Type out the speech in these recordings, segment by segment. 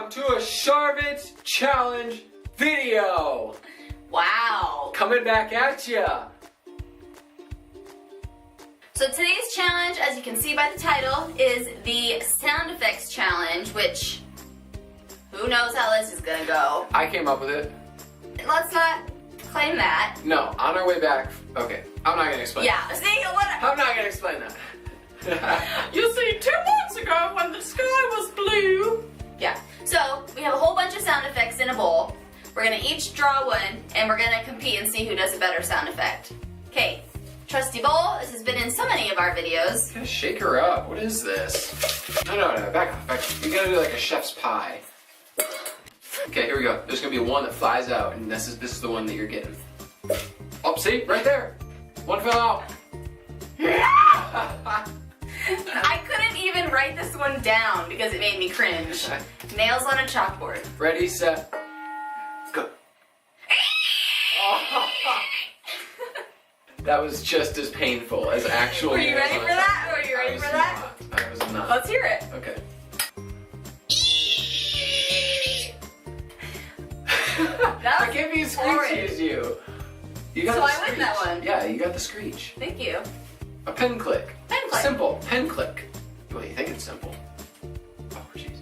welcome to a Sharvids challenge video. Wow. Coming back at ya. So today's challenge, as you can see by the title, is the sound effects challenge, which who knows how this is gonna go. I came up with it. Let's not claim that. No, on our way back. Okay, I'm not gonna explain. Yeah, see, what? I'm not gonna explain that. You see, 2 months ago when the sky was blue. Yeah, so we have a whole bunch of sound effects in a bowl. We're gonna each draw one, and we're gonna compete and see who does a better sound effect. Okay, trusty bowl. This has been in so many of our videos. Gotta shake her up. What is this? No, back off. You gotta do like a chef's pie. Okay, here we go. There's gonna be one that flies out, and this is the one that you're getting. Oh, see? Right there. One fell out. I couldn't even write this one down because it made me cringe. Nails on a chalkboard. Ready, set, go. That was just as painful as actual. Were you ready for that? Were you ready for that? I was not. Let's hear it. Okay. I can't be as screechy as you. You got so the I screech. win that one. Yeah, you got the screech. Thank you. A pen click. Pen click. Simple. Pen click. Wait, you think it's simple? Oh, jeez.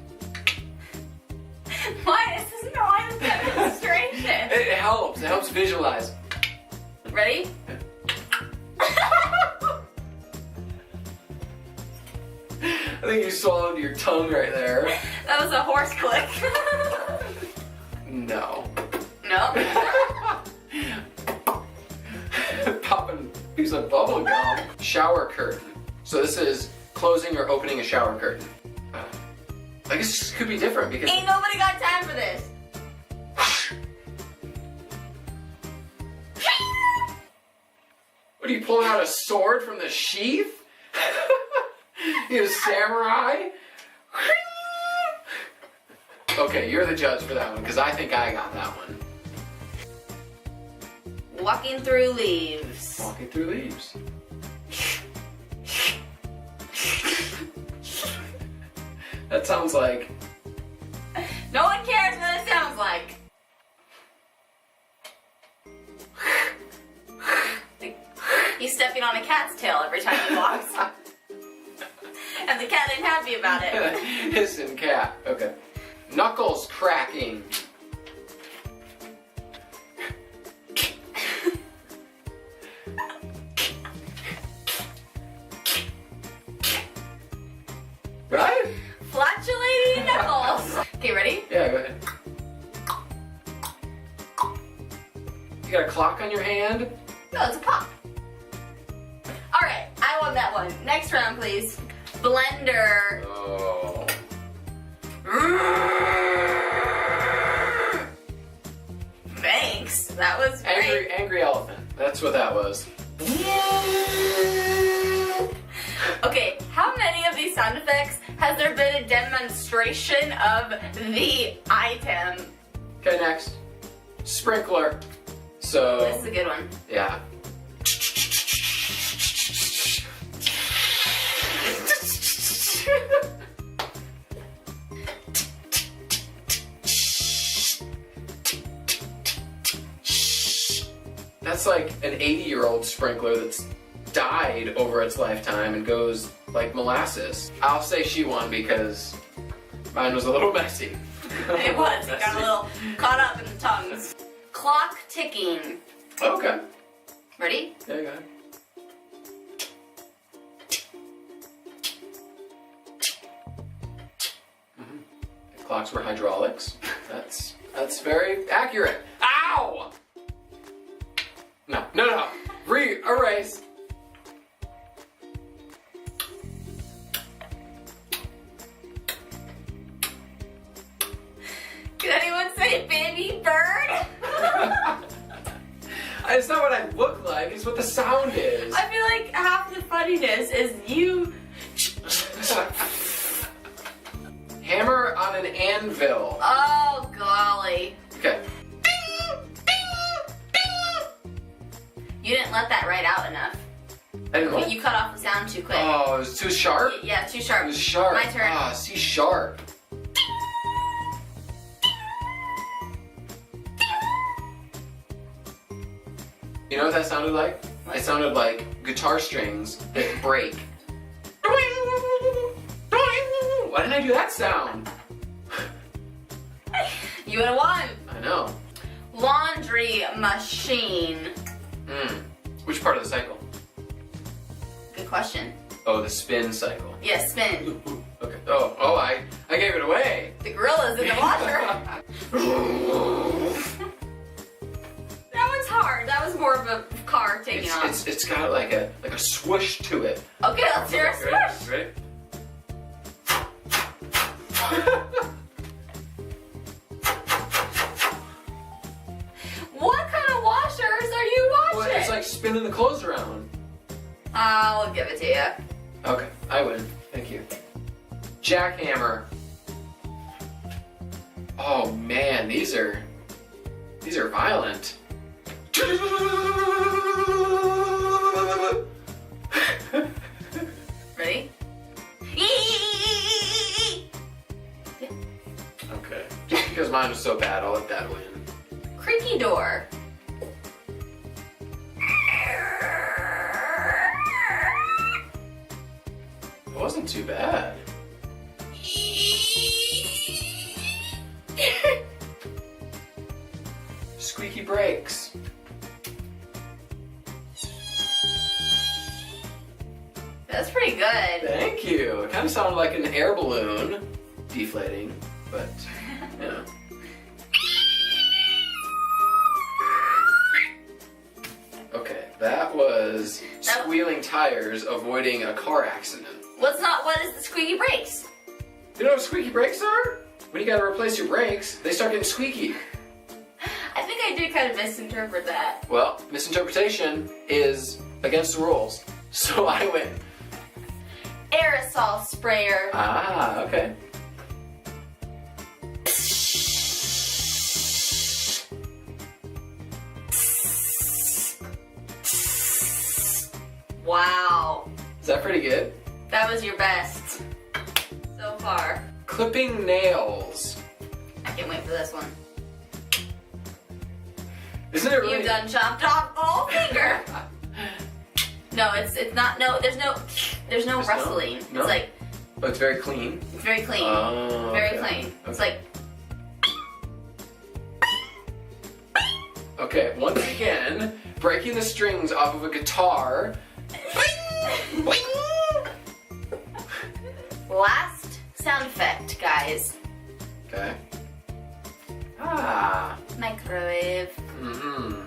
Why? This is not a demonstration. It helps. It helps visualize. Ready? I think you swallowed your tongue right there. That was a horse click. No. No. Popping a piece of bubble gum. Shower curtain. So this is closing or opening a shower curtain. I guess this could be different because... Ain't nobody got time for this. What are you pulling out a sword from the sheath? You a samurai? Okay, you're the judge for that one because I think I got that one. Walking through leaves. Walking through leaves. That sounds like... No one cares what it sounds like. He's stepping on a cat's tail every time he walks. And the cat ain't happy about it. Hissing cat. Okay. Knuckles cracking. Right? Flatulating knuckles. Okay, ready? Yeah, go ahead. You got a clock on your hand? No, it's a pop. Alright, I won that one. Next round, please. Blender. Oh. Thanks. That was great. Angry elephant. That's what that was. Okay, how many of these sound effects has there been a demonstration of the item? Okay, next. Sprinkler. So... This is a good one. Yeah. That's like an 80-year-old sprinkler that's died over its lifetime and goes like molasses. I'll say she won because mine was a little messy. It was. It got a little caught up in the tongues. Clock ticking. Okay. Ready? Yeah, go ahead. Clocks were hydraulics. That's very accurate. Ow! No. Erase. Did anyone say baby bird? It's not what I look like, it's what the sound is. I feel like half the funniness is you. Hammer on an anvil. Oh, golly. Okay. You didn't let that right out enough. I didn't what? You cut off the sound too quick. Oh, it was too sharp? Yeah, too sharp. It was sharp. My turn. Ah, C sharp. You know what that sounded like? It sounded like guitar strings that break. Why didn't I do that sound? You would have won. I know. Laundry machine. Which part of the cycle? Good question. Oh, the spin cycle. Yes, spin. Okay. Oh, I gave it away. The gorilla's in the washer. That was hard. That was more of a car taking off. It's got like a swoosh to it. Okay, let's hear a swoosh. Ready? What kind of washers are you watching? Well, it's like spinning the clothes around. I'll give it to you. Okay, I win. Thank you. Jackhammer. Oh man, these are violent. Ready? Okay. Just because mine was so bad, I'll let that win. Creaky door. It wasn't too bad. Squeaky brakes. That's pretty good. Thank you. It kind of sounded like an air balloon deflating, but you know. Okay, that was squealing tires avoiding a car accident. What is the squeaky brakes? You know what squeaky brakes are? When you gotta replace your brakes, they start getting squeaky. I think I did kind of misinterpret that. Well, misinterpretation is against the rules, so I win. Aerosol sprayer. Ah, okay. Wow. Is that pretty good? That was your best so far. Clipping nails. I can't wait for this one. Isn't it really? You've done chopped off the whole finger. No, it's not. No, there's no rustling. No? It's like. But it's very clean. It's very clean. Oh, very okay. clean. It's like. Okay, once again, breaking the strings off of a guitar. Last sound effect, guys. Okay. Ah. Microwave. Mm-hmm.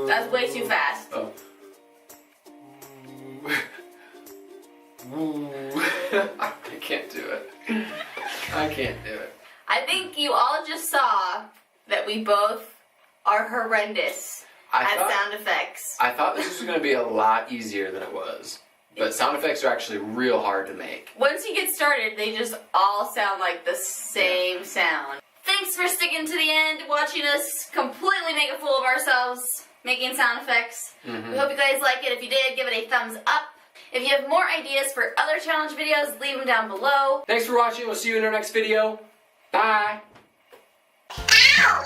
That's way too fast. Oh. I can't do it. I can't do it. I think you all just saw that we both are horrendous at sound effects. I thought this was going to be a lot easier than it was. But sound effects are actually real hard to make. Once you get started, they just all sound like the same sound. Thanks for sticking to the end, watching us completely make a fool of ourselves, making sound effects. We hope you guys like it. If you did, give it a thumbs up. If you have more ideas for other challenge videos, leave them down below. Thanks for watching. We'll see you in our next video. Bye. Ow!